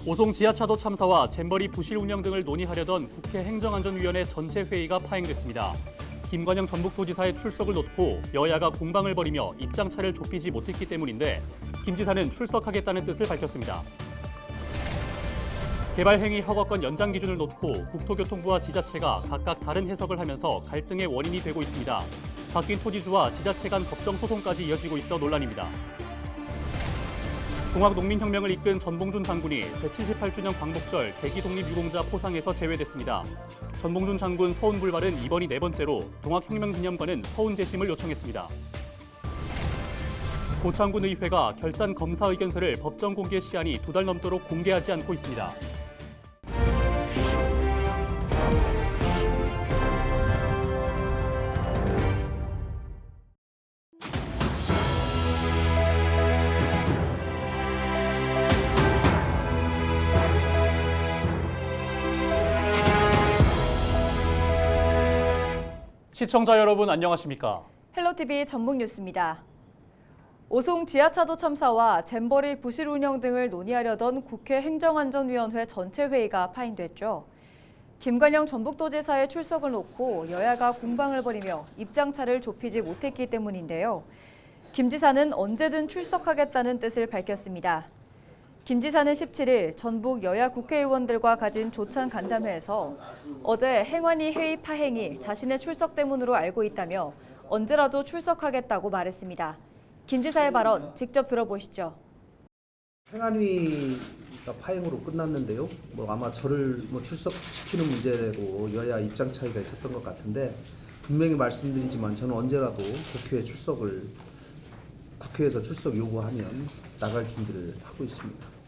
오송 지하차도 참사와 잼버리 부실 운영 등을 논의하려던 국회 행정안전위원회 전체 회의가 파행됐습니다. 김관영 전북도지사의 출석을 놓고 여야가 공방을 벌이며 입장차를 좁히지 못했기 때문인데 김 지사는 출석하겠다는 뜻을 밝혔습니다. 개발행위 허가권 연장 기준을 놓고 국토교통부와 지자체가 각각 다른 해석을 하면서 갈등의 원인이 되고 있습니다. 바뀐 토지주와 지자체 간 법정 소송까지 이어지고 있어 논란입니다. 동학농민혁명을 이끈 전봉준 장군이 제78주년 광복절 대기독립유공자 포상에서 제외됐습니다. 전봉준 장군 서훈 불발은 이번이 네 번째로 동학혁명기념관은 서훈 재심을 요청했습니다. 고창군 의회가 결산 검사 의견서를 법정 공개 시한이 2달 넘도록 공개하지 않고 있습니다. 시청자 여러분 안녕하십니까? 헬로티비 전북뉴스입니다. 오송 지하차도 참사와 잼버리 부실 운영 등을 논의하려던 국회 행정안전위원회 전체 회의가 파행됐죠. 김관영 전북도지사의 출석을 놓고 여야가 공방을 벌이며 입장차를 좁히지 못했기 때문인데요. 김 지사는 언제든 출석하겠다는 뜻을 밝혔습니다. 김 지사는 17일 전북 여야 국회의원들과 가진 조찬 간담회에서 어제 행안위 회의 파행이 자신의 출석 때문으로 알고 있다며 언제라도 출석하겠다고 말했습니다. 김 지사의 발언 직접 들어보시죠. 행안위가 파행으로 끝났는데요. 아마 저를 출석시키는 문제로 여야 입장 차이가 있었던 것 같은데 분명히 말씀드리지만 저는 언제라도 국회에서 출석 요구하면 나갈 준비를 하고 있습니다.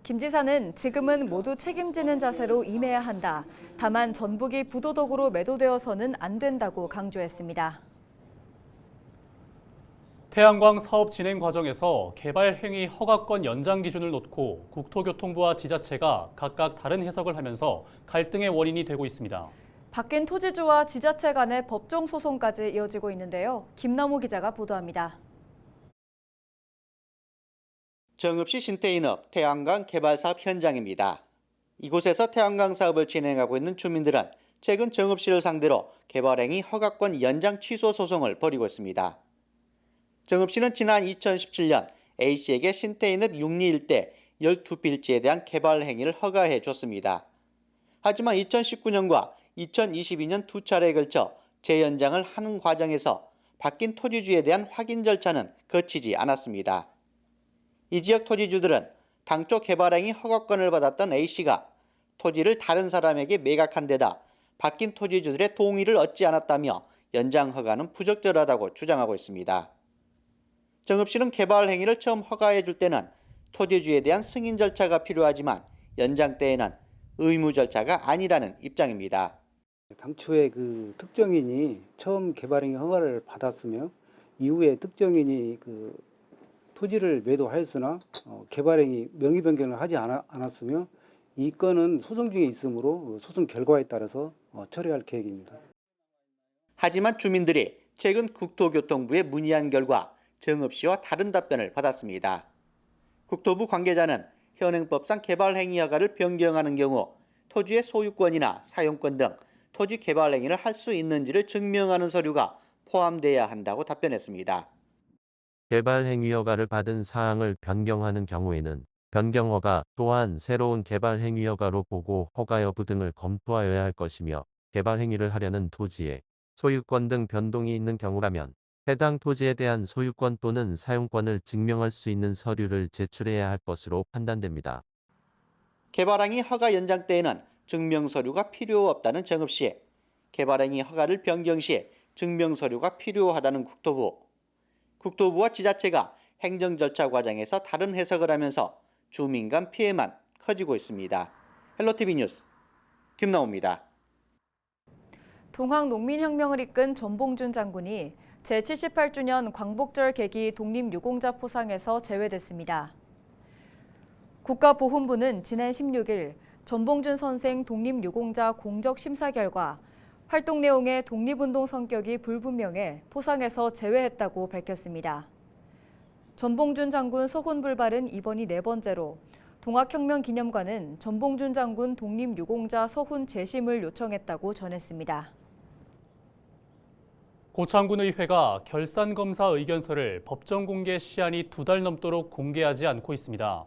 김 지사는 지금은 모두 책임지는 자세로 임해야 한다. 다만 전북이 부도덕으로 매도되어서는 안 된다고 강조했습니다. 태양광 사업 진행 과정에서 개발행위 허가권 연장 기준을 놓고 국토교통부와 지자체가 각각 다른 해석을 하면서 갈등의 원인이 되고 있습니다. 바뀐 토지주와 지자체 간의 법정 소송까지 이어지고 있는데요. 김남호 기자가 보도합니다. 정읍시 신태인읍 태양광 개발사업 현장입니다. 이곳에서 태양광 사업을 진행하고 있는 주민들은 최근 정읍시를 상대로 개발행위 허가권 연장 취소 소송을 벌이고 있습니다. 정읍시는 지난 2017년 A씨에게 신태인읍 육리 일대 12필지에 대한 개발 행위를 허가해 줬습니다. 하지만 2019년과 2022년 두 차례에 걸쳐 재연장을 하는 과정에서 바뀐 토지주에 대한 확인 절차는 거치지 않았습니다. 이 지역 토지주들은 당초 개발행위 허가권을 받았던 A씨가 토지를 다른 사람에게 매각한 데다 바뀐 토지주들의 동의를 얻지 않았다며 연장 허가는 부적절하다고 주장하고 있습니다. 정읍시는 개발 행위를 처음 허가해 줄 때는 토지주에 대한 승인 절차가 필요하지만 연장 때에는 의무 절차가 아니라는 입장입니다. 당초에 특정인이 처음 개발행위 허가를 받았으며 이후에 특정인이 토지를 매도하였으나 개발행위 명의 변경을 하지 않았으며 이 건은 소송 중에 있으므로 소송 결과에 따라서 처리할 계획입니다. 하지만 주민들이 최근 국토교통부에 문의한 결과 정읍시와 다른 답변을 받았습니다. 국토부 관계자는 현행법상 개발행위 허가를 변경하는 경우 토지의 소유권이나 사용권 등 토지 개발 행위를 할 수 있는지를 증명하는 서류가 포함돼야 한다고 답변했습니다. 개발 행위 허가를 받은 사항을 변경하는 경우에는 변경 허가 또한 새로운 개발 행위 허가로 보고 허가 여부 등을 검토하여야 할 것이며 개발 행위를 하려는 토지의 소유권 등 변동이 있는 경우라면 해당 토지에 대한 소유권 또는 사용권을 증명할 수 있는 서류를 제출해야 할 것으로 판단됩니다. 개발행위 허가 연장 때에는 증명서류가 필요 없다는 정읍시, 개발행위 허가를 변경 시 증명서류가 필요하다는 국토부와 지자체가 행정 절차 과정에서 다른 해석을 하면서 주민 간 피해만 커지고 있습니다. 헬로티비 뉴스 김나호입니다. 동학농민혁명을 이끈 전봉준 장군이 제78주년 광복절 계기 독립유공자 포상에서 제외됐습니다. 국가보훈부는 지난 16일 전봉준 선생 독립유공자 공적 심사 결과 활동 내용의 독립운동 성격이 불분명해 포상에서 제외했다고 밝혔습니다. 전봉준 장군 서훈 불발은 이번이 네 번째로 동학혁명기념관은 전봉준 장군 독립유공자 서훈 재심을 요청했다고 전했습니다. 고창군의회가 결산검사 의견서를 법정 공개 시한이 2달 넘도록 공개하지 않고 있습니다.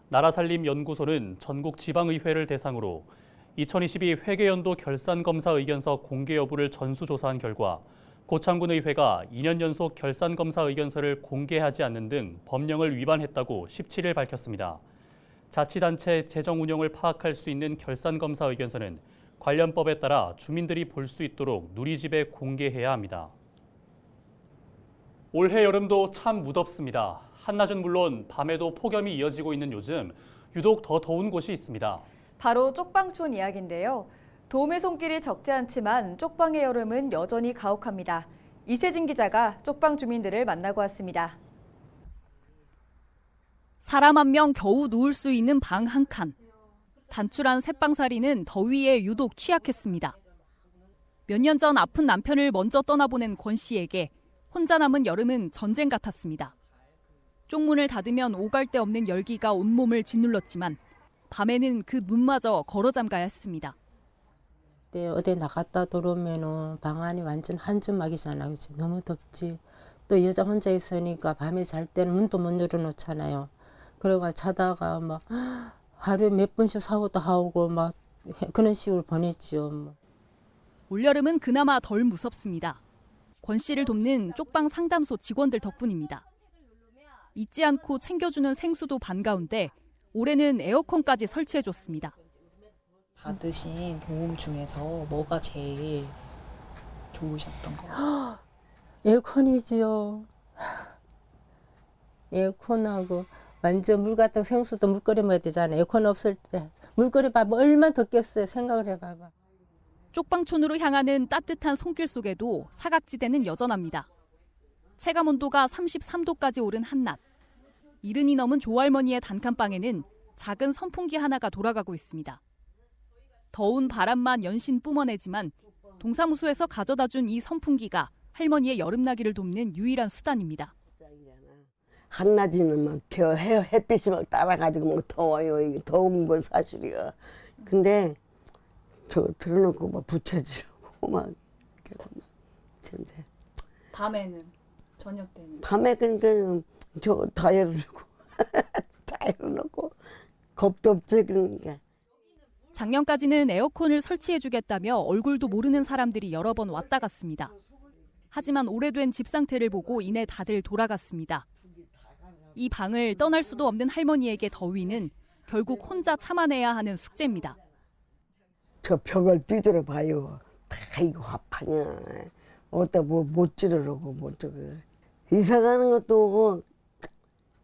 나라살림연구소는 전국 지방의회를 대상으로 2022 회계연도 결산검사 의견서 공개 여부를 전수조사한 결과 고창군의회가 2년 연속 결산검사 의견서를 공개하지 않는 등 법령을 위반했다고 17일 밝혔습니다. 자치단체 재정 운영을 파악할 수 있는 결산검사 의견서는 관련 법에 따라 주민들이 볼 수 있도록 누리집에 공개해야 합니다. 올해 여름도 참 무덥습니다. 한낮은 물론 밤에도 폭염이 이어지고 있는 요즘 유독 더 더운 곳이 있습니다. 바로 쪽방촌 이야기인데요. 도움의 손길이 적지 않지만 쪽방의 여름은 여전히 가혹합니다. 이세진 기자가 쪽방 주민들을 만나고 왔습니다. 사람 한 명 겨우 누울 수 있는 방 한 칸. 단출한 셋방살이는 더위에 유독 취약했습니다. 몇 년 전 아픈 남편을 먼저 떠나보낸 권 씨에게 혼자 남은 여름은 전쟁 같았습니다. 쪽문을 닫으면 오갈 데 없는 열기가 온몸을 짓눌렀지만 밤에는 그 문마저 걸어 잠가야 했습니다. 네, 어디 나갔다 들어오면은 방 안이 완전 한줌막이잖아. 그치? 너무 덥지. 또 여자 혼자 있으니까 밤에 잘 때는 문도 못 열어놓잖아요. 그래가 자다가 막 하루에 몇 번씩 사고도 하고 막 그런 식으로 보냈죠. 뭐. 올여름은 그나마 덜 무섭습니다. 권 씨를 돕는 쪽방 상담소 직원들 덕분입니다. 잊지 않고 챙겨주는 생수도 반가운데 올해는 에어컨까지 설치해줬습니다. 받으신 도움 중에서 뭐가 제일 좋으셨던 거예요? 에어컨이지요. 에어컨하고 완전 물 같은 생수도 물끓여 먹어야 되잖아요. 에어컨 없을 때. 물끓여 봐봐. 얼마나 덥겠어요. 생각을 해봐봐. 쪽방촌으로 향하는 따뜻한 손길 속에도 사각지대는 여전합니다. 체감 온도가 33도까지 오른 한낮. 70이 넘은 조할머니의 단칸방에는 작은 선풍기 하나가 돌아가고 있습니다. 더운 바람만 연신 뿜어내지만 동사무소에서 가져다준 이 선풍기가 할머니의 여름나기를 돕는 유일한 수단입니다. 한낮에는 막 햇빛이 막 따라가지고 막 더워요. 이게 더운 건 사실이야. 근데 저 틀어놓고 막 붙여지라고 막 근데 밤에는 저녁 때는 밤에 그러니까 저 다 열어놓고 다 열어놓고 겁도 없지 그러니까. 작년까지는 에어컨을 설치해주겠다며 얼굴도 모르는 사람들이 여러 번 왔다 갔습니다. 하지만 오래된 집 상태를 보고 이내 다들 돌아갔습니다. 이 방을 떠날 수도 없는 할머니에게 더위는 결국 혼자 참아내야 하는 숙제입니다. 저 벽을 뒤돌아 봐요. 다 이거 화파냐. 어디다 뭐 못 찌르려고 뭐 저거. 이사 가는 것도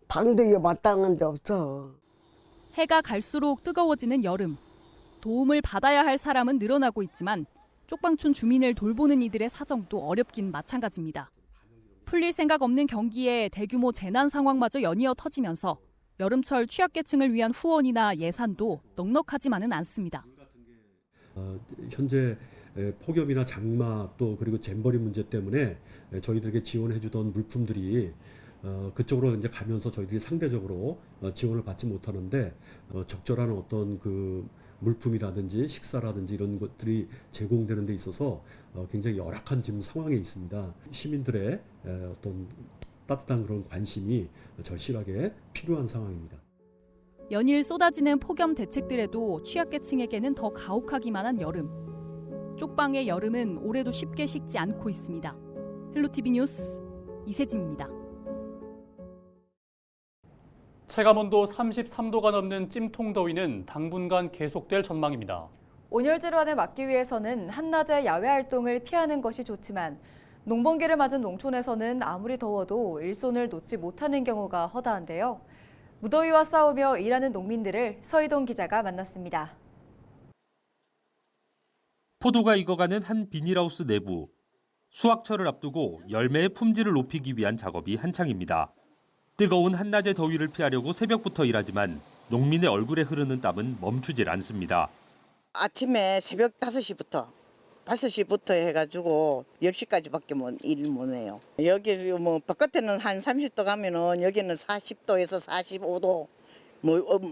방도 이거 마땅한 데 없어. 해가 갈수록 뜨거워지는 여름. 도움을 받아야 할 사람은 늘어나고 있지만 쪽방촌 주민을 돌보는 이들의 사정도 어렵긴 마찬가지입니다. 풀릴 생각 없는 경기에 대규모 재난 상황마저 연이어 터지면서 여름철 취약계층을 위한 후원이나 예산도 넉넉하지만은 않습니다. 현재 폭염이나 장마 또 그리고 잼버리 문제 때문에 저희들에게 지원해주던 물품들이 그쪽으로 이제 가면서 저희들이 상대적으로 지원을 받지 못하는데 적절한 어떤 그 물품이라든지 식사라든지 이런 것들이 제공되는 데 있어서 굉장히 열악한 지금 상황에 있습니다. 시민들의 어떤 따뜻한 그런 관심이 절실하게 필요한 상황입니다. 연일 쏟아지는 폭염 대책들에도 취약계층에게는 더 가혹하기만 한 여름. 쪽방의 여름은 올해도 쉽게 식지 않고 있습니다. 헬로티비 뉴스 이세진입니다. 체감온도 33도가 넘는 찜통 더위는 당분간 계속될 전망입니다. 온열 질환을 막기 위해서는 한낮에 야외 활동을 피하는 것이 좋지만 농번기를 맞은 농촌에서는 아무리 더워도 일손을 놓지 못하는 경우가 허다한데요. 무더위와 싸우며 일하는 농민들을 서희동 기자가 만났습니다. 포도가 익어가는 한 비닐하우스 내부. 수확철을 앞두고 열매의 품질을 높이기 위한 작업이 한창입니다. 뜨거운 한낮의 더위를 피하려고 새벽부터 일하지만 농민의 얼굴에 흐르는 땀은 멈추질 않습니다. 아침에 새벽 5시부터 해가지고 10시까지밖에 일 못 해요. 여기 뭐 바깥에는 한 30도 가면은 여기는 40도에서 45도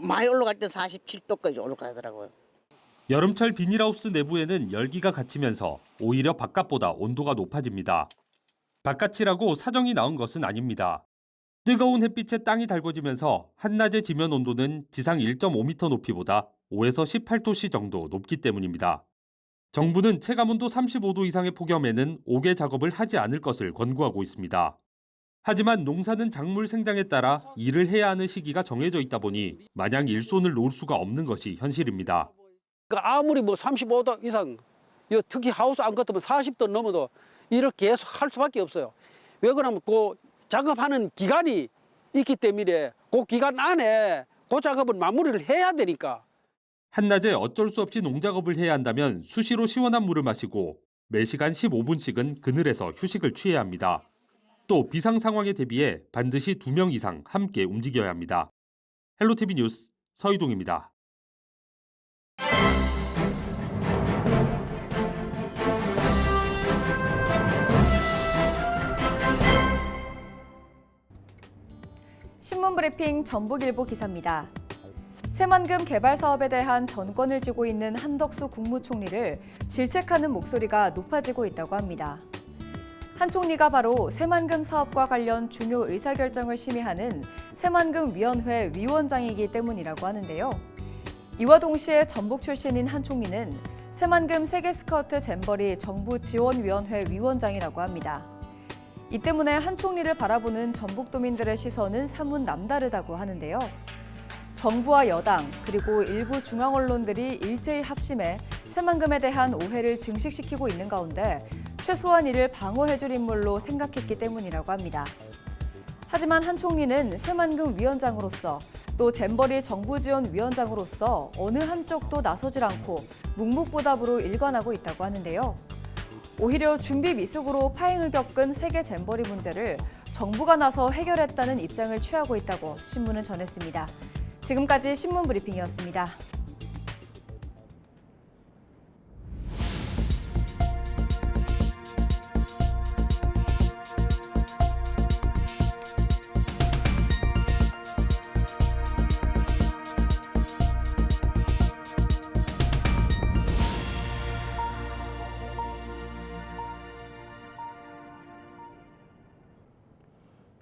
많이 올라갈 때 47도까지 올라가더라고요. 여름철 비닐하우스 내부에는 열기가 갇히면서 오히려 바깥보다 온도가 높아집니다. 바깥이라고 사정이 나온 것은 아닙니다. 뜨거운 햇빛에 땅이 달궈지면서 한낮의 지면 온도는 지상 1.5m 높이보다 5에서 18도씨 정도 높기 때문입니다. 정부는 체감온도 35도 이상의 폭염에는 옥외 작업을 하지 않을 것을 권고하고 있습니다. 하지만 농사는 작물 생장에 따라 일을 해야 하는 시기가 정해져 있다 보니 마냥 일손을 놓을 수가 없는 것이 현실입니다. 아무리 35도 이상, 특히 하우스 안 같으면 40도 넘어도 일을 계속 할 수밖에 없어요. 왜 그러면 그 작업하는 기간이 있기 때문에 그 기간 안에 그 작업을 마무리를 해야 되니까. 한낮에 어쩔 수 없이 농작업을 해야 한다면 수시로 시원한 물을 마시고 매시간 15분씩은 그늘에서 휴식을 취해야 합니다. 또 비상 상황에 대비해 반드시 2명 이상 함께 움직여야 합니다. 헬로티비 뉴스 서희동입니다. 신문 브리핑 전북일보 기사입니다. 새만금 개발 사업에 대한 전권을 쥐고 있는 한덕수 국무총리를 질책하는 목소리가 높아지고 있다고 합니다. 한 총리가 바로 새만금 사업과 관련 중요 의사결정을 심의하는 새만금위원회 위원장이기 때문이라고 하는데요. 이와 동시에 전북 출신인 한 총리는 새만금 세계스커트 잼버리 정부지원위원회 위원장이라고 합니다. 이 때문에 한 총리를 바라보는 전북도민들의 시선은 사뭇 남다르다고 하는데요. 정부와 여당 그리고 일부 중앙 언론들이 일제히 합심해 새만금에 대한 오해를 증식시키고 있는 가운데 최소한 이를 방어해줄 인물로 생각했기 때문이라고 합니다. 하지만 한 총리는 새만금 위원장으로서 또 잼버리 정부지원위원장으로서 어느 한쪽도 나서질 않고 묵묵부답으로 일관하고 있다고 하는데요. 오히려 준비 미숙으로 파행을 겪은 세계 잼버리 문제를 정부가 나서 해결했다는 입장을 취하고 있다고 신문은 전했습니다. 지금까지 신문 브리핑이었습니다.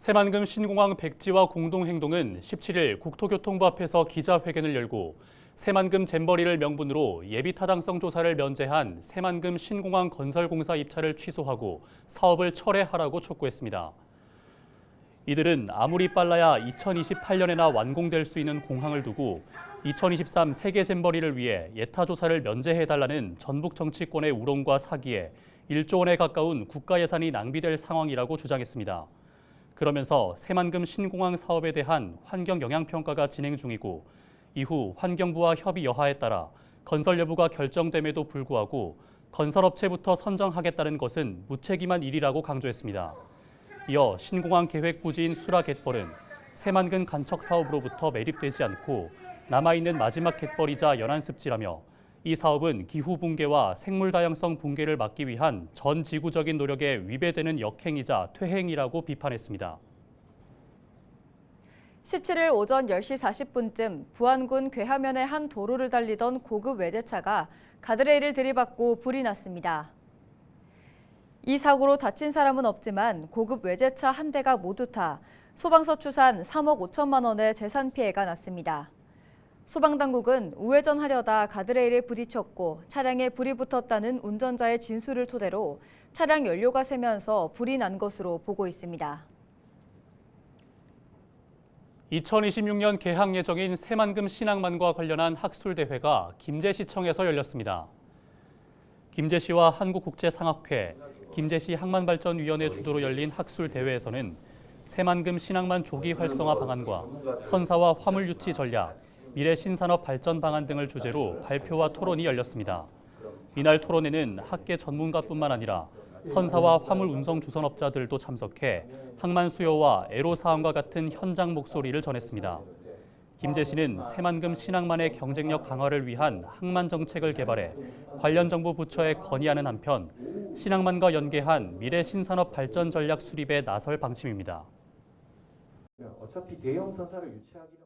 새만금 신공항 백지화 공동행동은 17일 국토교통부 앞에서 기자회견을 열고 새만금 잼버리를 명분으로 예비타당성 조사를 면제한 새만금 신공항 건설공사 입찰을 취소하고 사업을 철회하라고 촉구했습니다. 이들은 아무리 빨라야 2028년에나 완공될 수 있는 공항을 두고 2023 세계 잼버리를 위해 예타 조사를 면제해달라는 전북 정치권의 우롱과 사기에 1조 원에 가까운 국가 예산이 낭비될 상황이라고 주장했습니다. 그러면서 새만금 신공항 사업에 대한 환경 영향 평가가 진행 중이고 이후 환경부와 협의 여하에 따라 건설 여부가 결정됨에도 불구하고 건설업체부터 선정하겠다는 것은 무책임한 일이라고 강조했습니다. 이어 신공항 계획 부지인 수라 갯벌은 새만금 간척 사업으로부터 매립되지 않고 남아있는 마지막 갯벌이자 연안습지라며 이 사업은 기후 붕괴와 생물 다양성 붕괴를 막기 위한 전 지구적인 노력에 위배되는 역행이자 퇴행이라고 비판했습니다. 17일 오전 10시 40분쯤 부안군 괴하면의 한 도로를 달리던 고급 외제차가 가드레일을 들이받고 불이 났습니다. 이 사고로 다친 사람은 없지만 고급 외제차 한 대가 모두 타 소방서 추산 3억 5천만 원의 재산 피해가 났습니다. 소방당국은 우회전하려다 가드레일에 부딪혔고 차량에 불이 붙었다는 운전자의 진술을 토대로 차량 연료가 새면서 불이 난 것으로 보고 있습니다. 2026년 개항 예정인 새만금 신항만과 관련한 학술대회가 김제시청에서 열렸습니다. 김제시와 한국국제상학회, 김제시 항만발전위원회 주도로 열린 학술대회에서는 새만금 신항만 조기 활성화 방안과 선사와 화물 유치 전략, 미래 신산업 발전 방안 등을 주제로 발표와 토론이 열렸습니다. 이날 토론에는 학계 전문가뿐만 아니라 선사와 화물 운송 주선업자들도 참석해 항만 수요와 애로사항과 같은 현장 목소리를 전했습니다. 김제시는 새만금 신항만의 경쟁력 강화를 위한 항만 정책을 개발해 관련 정부 부처에 건의하는 한편 신항만과 연계한 미래 신산업 발전 전략 수립에 나설 방침입니다. 어차피 대형 선사를 유치하기는